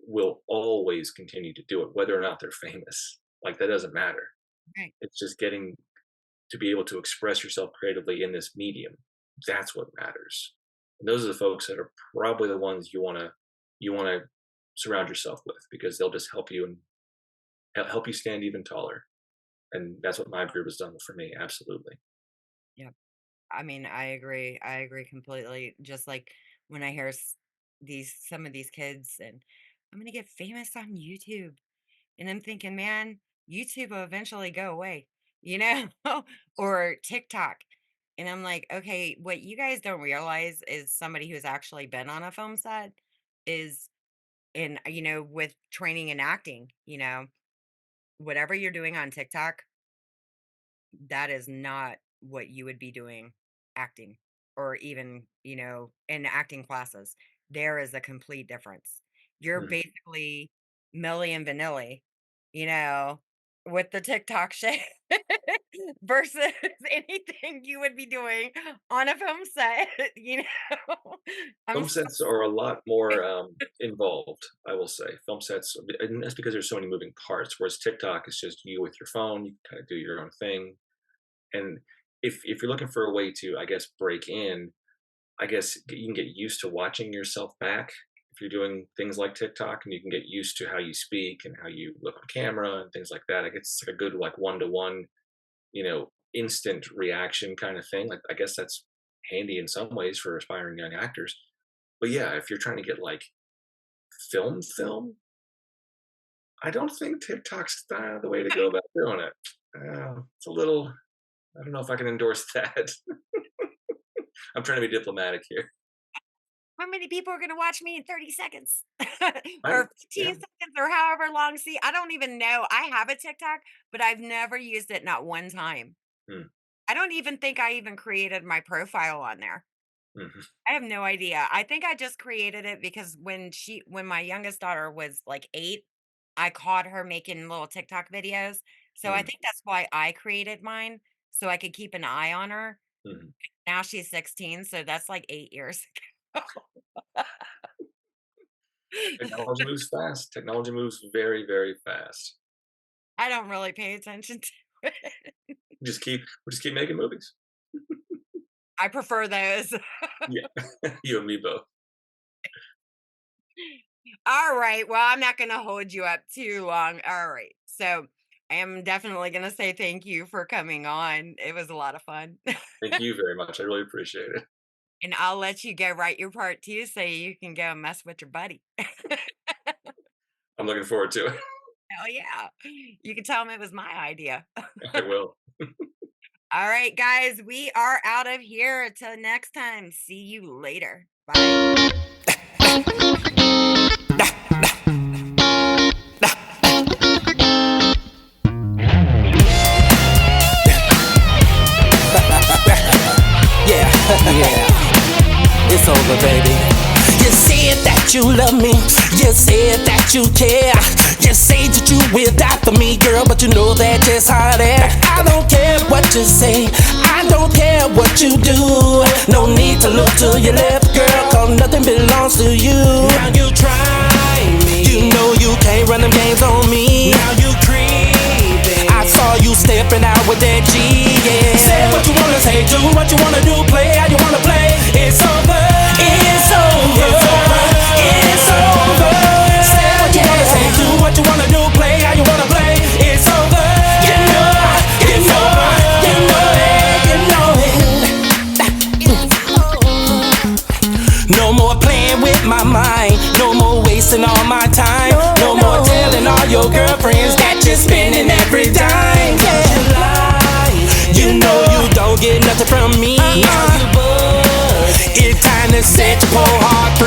will always continue to do it, whether or not they're famous. Like that doesn't matter. right. It's just getting to be able to express yourself creatively in this medium. That's what matters. And those are the folks that are probably the ones you want to surround yourself with because they'll just help you and help you stand even taller. And that's what my group has done for me. Absolutely. Yeah. I mean, I agree. I agree completely. Just like when I hear some of these kids and I'm going to get famous on YouTube. And I'm thinking, man, YouTube will eventually go away, you know, or TikTok. And I'm like, okay, what you guys don't realize is somebody who's actually been on a film set is with training and acting, whatever you're doing on TikTok, that is not what you would be doing acting or even, in acting classes. There is a complete difference. You're Mhm. basically Millie and Vanilli, you know, with the TikTok shit versus anything you would be doing on a film set, I'm Film so sets are a lot more involved, I will say. Film sets, and that's because there's so many moving parts. Whereas TikTok is just you with your phone, you kind of do your own thing. And if you're looking for a way to, I guess, break in, I guess you can get used to watching yourself back if you're doing things like TikTok, and you can get used to how you speak and how you look on camera and things like that. I guess it's like a good like one to one, instant reaction kind of thing. Like I guess that's handy in some ways for aspiring young actors. But yeah, if you're trying to get like film, I don't think TikTok's the way to go about doing it. It's a little. I don't know if I can endorse that. I'm trying to be diplomatic here. how many people are gonna watch me in 30 seconds? I Or 15 yeah. seconds or however long. See, I don't even know. I have a TikTok, but I've never used it, not one time. Mm, I don't even think I even created my profile on there. mhm, I have no idea. I think I just created it because when my youngest daughter was like 8, I caught her making little TikTok videos. So I mm, think that's why I created mine, so I could keep an eye on her. mhm. Now she's 16, so that's like 8 years ago. Technology moves fast. Technology moves very, very fast. I don't really pay attention to it. We just keep making movies. I prefer those. Yeah, you and me both. All right. Well, I'm not going to hold you up too long. All right. So I am definitely going to say thank you for coming on. It was a lot of fun. Thank you very much. I really appreciate it. And I'll let you go write your part too so you can go and mess with your buddy. I'm looking forward to it. Hell yeah. You can tell him it was my idea. I will. All right, guys, we are out of here. Until next time, see you later. Bye. Yeah, yeah, it's over, baby. You said that you love me, you said that you care, you say that you will die for me, girl, but you know that just how that. I don't care what you say, I don't care what you do. No need to look to your left, girl, cause nothing belongs to you. Now you try me, you know you can't run them games on me. Now you creeping, I saw you stepping out with that G, yeah. Say what you wanna say, do what you wanna do, play how you wanna play. It's over, it's over, it's over. Say what you wanna say, do what you wanna do, play how you wanna play. It's over, you know, you know, you know it, you know it. No more playing with my mind, no more wasting all my time, no more telling all your girlfriends that you're spending every dime. You know you don't get nothing from me. It's time to set your whole heart free.